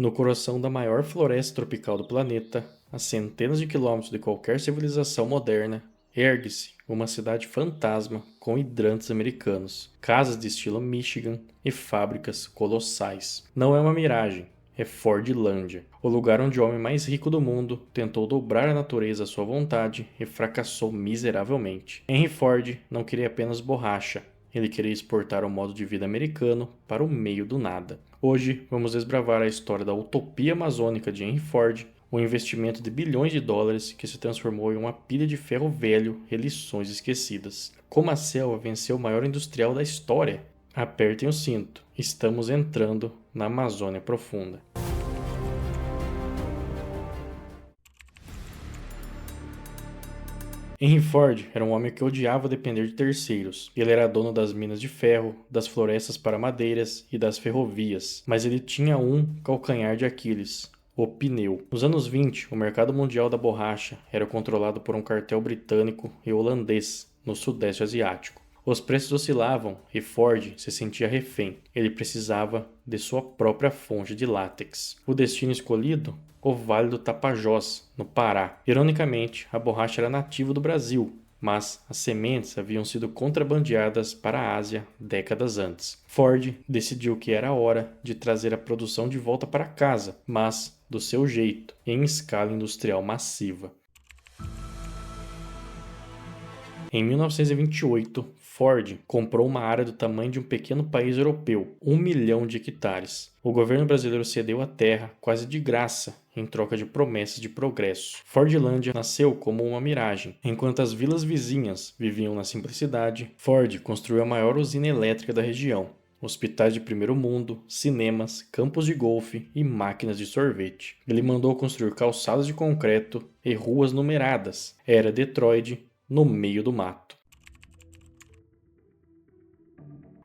No coração da maior floresta tropical do planeta, a centenas de quilômetros de qualquer civilização moderna, ergue-se uma cidade fantasma com hidrantes americanos, casas de estilo Michigan e fábricas colossais. Não é uma miragem, é Fordlândia, o lugar onde o homem mais rico do mundo tentou dobrar a natureza à sua vontade e fracassou miseravelmente. Henry Ford não queria apenas borracha, ele queria exportar o modo de vida americano para o meio do nada. Hoje vamos desbravar a história da utopia amazônica de Henry Ford, um investimento de bilhões de dólares que se transformou em uma pilha de ferro velho e lições esquecidas. Como a selva venceu o maior industrial da história? Apertem o cinto, estamos entrando na Amazônia Profunda. Henry Ford era um homem que odiava depender de terceiros. Ele era dono das minas de ferro, das florestas para madeiras e das ferrovias, mas ele tinha um calcanhar de Aquiles: o pneu. Nos anos 20, o mercado mundial da borracha era controlado por um cartel britânico e holandês no Sudeste Asiático. Os preços oscilavam e Ford se sentia refém. Ele precisava de sua própria fonte de látex. O destino escolhido? O Vale do Tapajós, no Pará. Ironicamente, a borracha era nativa do Brasil, mas as sementes haviam sido contrabandeadas para a Ásia décadas antes. Ford decidiu que era hora de trazer a produção de volta para casa, mas do seu jeito, em escala industrial massiva. Em 1928, Ford comprou uma área do tamanho de um pequeno país europeu, 1 milhão de hectares. O governo brasileiro cedeu a terra quase de graça, em troca de promessas de progresso. Fordlândia nasceu como uma miragem. Enquanto as vilas vizinhas viviam na simplicidade, Ford construiu a maior usina elétrica da região. Hospitais de primeiro mundo, cinemas, campos de golfe e máquinas de sorvete. Ele mandou construir calçadas de concreto e ruas numeradas. Era Detroit, no meio do mato.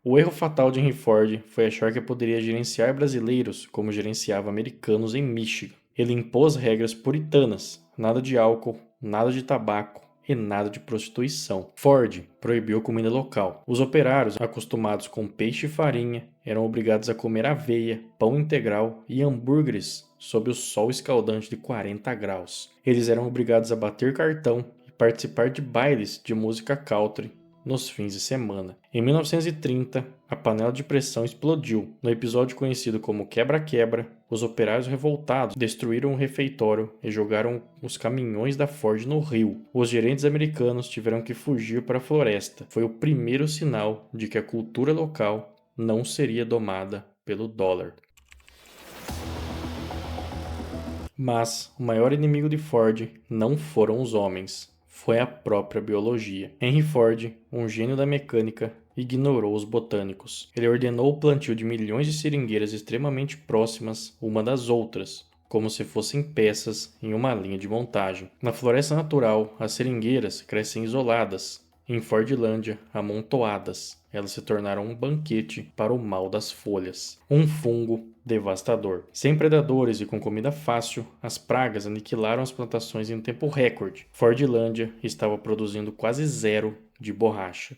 O erro fatal de Henry Ford foi achar que poderia gerenciar brasileiros como gerenciava americanos em Michigan. Ele impôs regras puritanas: nada de álcool, nada de tabaco e nada de prostituição. Ford proibiu comida local. Os operários, acostumados com peixe e farinha, eram obrigados a comer aveia, pão integral e hambúrgueres sob o sol escaldante de 40 graus. Eles eram obrigados a bater cartão e participar de bailes de música country nos fins de semana. Em 1930, a panela de pressão explodiu. No episódio conhecido como Quebra-Quebra, os operários revoltados destruíram o refeitório e jogaram os caminhões da Ford no rio. Os gerentes americanos tiveram que fugir para a floresta. Foi o primeiro sinal de que a cultura local não seria domada pelo dólar. Mas o maior inimigo de Ford não foram os homens, foi a própria biologia. Henry Ford, um gênio da mecânica, ignorou os botânicos. Ele ordenou o plantio de milhões de seringueiras extremamente próximas uma das outras, como se fossem peças em uma linha de montagem. Na floresta natural, as seringueiras crescem isoladas. Em Fordlândia, amontoadas, elas se tornaram um banquete para o mal das folhas. Um fungo devastador. Sem predadores e com comida fácil, as pragas aniquilaram as plantações em um tempo recorde. Fordlândia estava produzindo quase zero de borracha.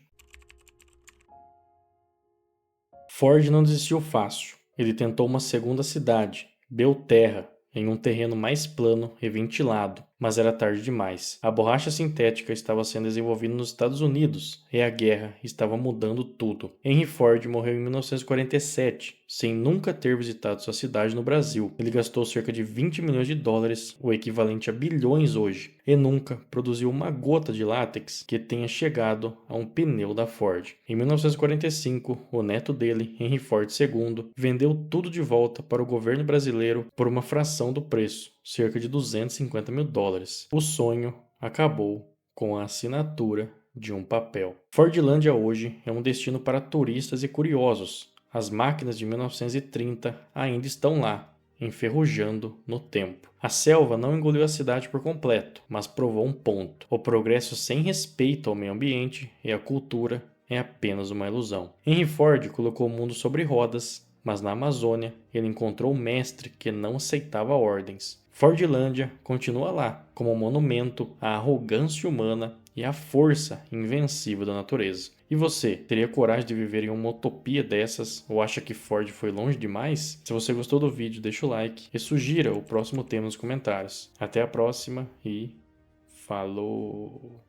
Ford não desistiu fácil. Ele tentou uma segunda cidade, Belterra, em um terreno mais plano e ventilado, mas era tarde demais. A borracha sintética estava sendo desenvolvida nos Estados Unidos e a guerra estava mudando tudo. Henry Ford morreu em 1947, sem nunca ter visitado sua cidade no Brasil. Ele gastou cerca de 20 milhões de dólares, o equivalente a bilhões hoje, e nunca produziu uma gota de látex que tenha chegado a um pneu da Ford. Em 1945, o neto dele, Henry Ford II, vendeu tudo de volta para o governo brasileiro por uma fração do preço, cerca de 250 mil dólares. O sonho acabou com a assinatura de um papel. Fordlândia hoje é um destino para turistas e curiosos. As máquinas de 1930 ainda estão lá, enferrujando no tempo. A selva não engoliu a cidade por completo, mas provou um ponto: o progresso sem respeito ao meio ambiente e à cultura é apenas uma ilusão. Henry Ford colocou o mundo sobre rodas, mas na Amazônia ele encontrou um mestre que não aceitava ordens. Fordlândia continua lá, como um monumento à arrogância humana e à força invencível da natureza. E você, teria coragem de viver em uma utopia dessas ou acha que Ford foi longe demais? Se você gostou do vídeo, deixa o like e sugira o próximo tema nos comentários. Até a próxima e falou!